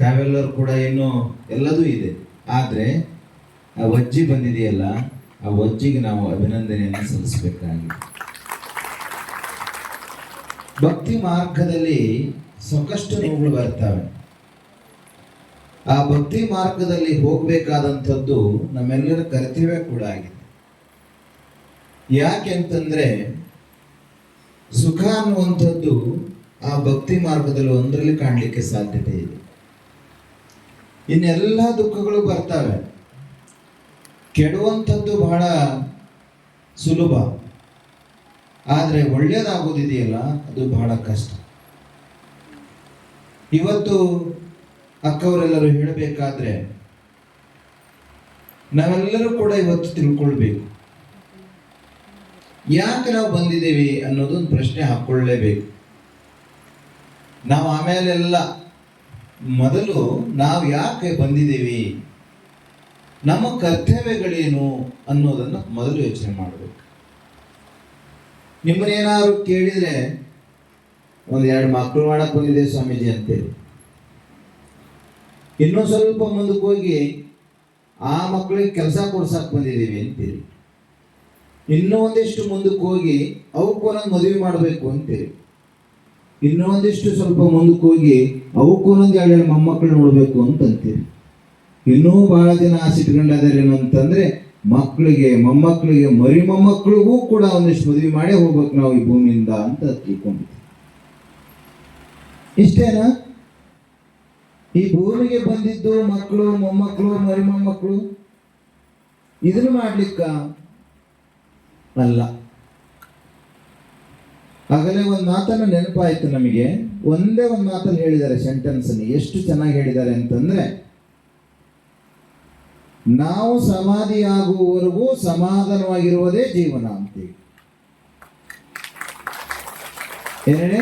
ತಾವೆಲ್ಲರೂ ಕೂಡ ಇನ್ನೂ ಎಲ್ಲದೂ ಇದೆ. ಆದರೆ ಆ ವಜ್ಜಿ ಬಂದಿದೆಯಲ್ಲ, ಆ ವಜ್ಜಿಗೆ ನಾವು ಅಭಿನಂದನೆಯನ್ನು ಸಲ್ಲಿಸಬೇಕಾಗಿದೆ. ಭಕ್ತಿ ಮಾರ್ಗದಲ್ಲಿ ಸಾಕಷ್ಟು ನೋವುಗಳು ಬರ್ತವೆ. ಆ ಭಕ್ತಿ ಮಾರ್ಗದಲ್ಲಿ ಹೋಗಬೇಕಾದಂಥದ್ದು ನಮ್ಮೆಲ್ಲರ ಕರ್ತವ್ಯ ಕೂಡ ಆಗಿದೆ. ಯಾಕೆಂತಂದ್ರೆ ಸುಖ ಅನ್ನುವಂಥದ್ದು ಆ ಭಕ್ತಿ ಮಾರ್ಗದಲ್ಲಿ ಒಂದರಲ್ಲಿ ಕಾಣಲಿಕ್ಕೆ ಸಾಧ್ಯತೆ ಇದೆ. ಇನ್ನೆಲ್ಲ ದುಃಖಗಳು ಬರ್ತವೆ. ಕೆಡುವಂಥದ್ದು ಬಹಳ ಸುಲಭ, ಆದರೆ ಒಳ್ಳೆಯದಾಗೋದಿದೆಯಲ್ಲ ಅದು ಬಹಳ ಕಷ್ಟ. ಇವತ್ತು ಅಕ್ಕವರೆಲ್ಲರೂ ಹೇಳಬೇಕಾದ್ರೆ ನಾವೆಲ್ಲರೂ ಕೂಡ ಇವತ್ತು ತಿಳ್ಕೊಳ್ಬೇಕು, ಯಾಕೆ ನಾವು ಬಂದಿದ್ದೇವೆ ಅನ್ನೋದೊಂದು ಪ್ರಶ್ನೆ ಹಾಕ್ಕೊಳ್ಳೇಬೇಕು. ನಾವು ಆಮೇಲೆಲ್ಲ ಮೊದಲು ನಾವು ಯಾಕೆ ಬಂದಿದ್ದೇವೆ, ನಮ್ಮ ಕರ್ತವ್ಯಗಳೇನು ಅನ್ನೋದನ್ನು ಮೊದಲು ಯೋಚನೆ ಮಾಡಬೇಕು. ನಿಮ್ಮನ್ನೇನಾದ್ರು ಕೇಳಿದರೆ ಒಂದು 2 ಮಕ್ಕಳು ಮಾಡಕ್ಕೆ ಬಂದಿದೆ ಸ್ವಾಮೀಜಿ ಅಂತೇಳಿ, ಇನ್ನೂ ಸ್ವಲ್ಪ ಮುಂದಕ್ಕೆ ಹೋಗಿ ಆ ಮಕ್ಕಳಿಗೆ ಕೆಲಸ ಕೊಡ್ಸಕ್ಕೆ ಬಂದಿದ್ದೀವಿ ಅಂತೇಳಿ, ಇನ್ನೂ ಒಂದಿಷ್ಟು ಮುಂದಕ್ಕೆ ಹೋಗಿ ಅವಕ್ಕೂ ಒಂದೊಂದು ಮದುವೆ ಮಾಡಬೇಕು ಅಂತೇಳಿ, ಇನ್ನೂ ಒಂದಿಷ್ಟು ಸ್ವಲ್ಪ ಮುಂದಕ್ಕೆ ಹೋಗಿ ಅವಕ್ಕೂ ಒಂದೊಂದು 2 ಮೊಮ್ಮಕ್ಕಳು ನೋಡಬೇಕು ಅಂತಂತೀವಿ. ಇನ್ನೂ ಬಹಳ ಜನ ಆಸೆ ಇಟ್ಕೊಂಡಾರೇನು ಅಂತಂದ್ರೆ ಮಕ್ಕಳಿಗೆ, ಮೊಮ್ಮಕ್ಕಳಿಗೆ, ಮರಿ ಮೊಮ್ಮಕ್ಕಳಿಗೂ ಕೂಡ ಒಂದಿಷ್ಟು ಮದುವೆ ಮಾಡೇ ಹೋಗ್ಬೇಕು ನಾವು ಈ ಭೂಮಿಯಿಂದ ಅಂತ ತಿಳ್ಕೊಂಡಿದ್ದೀವಿ. ಇಷ್ಟೇನಾ? ಈ ಭೂಮಿಗೆ ಬಂದಿದ್ದು ಮಕ್ಕಳು, ಮೊಮ್ಮಕ್ಕಳು, ಮರಿ ಮೊಮ್ಮಕ್ಕಳು ಇದನ್ನು ಮಾಡ್ಲಿಕ್ಕ ಅಲ್ಲ. ಆಗಲೇ ಒಂದು ಮಾತನ್ನು ನೆನಪಾಯಿತು ನಮಗೆ. ಒಂದೇ ಒಂದು ಮಾತನ್ನು ಹೇಳಿದ್ದಾರೆ, ಸೆಂಟೆನ್ಸ್ ಅನ್ನು ಎಷ್ಟು ಚೆನ್ನಾಗಿ ಹೇಳಿದ್ದಾರೆ ಅಂತಂದ್ರೆ, ನಾವು ಸಮಾಧಿಯಾಗುವವರೆಗೂ ಸಮಾಧಾನವಾಗಿರುವುದೇ ಜೀವನ ಅಂತೇಳಿ. ಏನೇ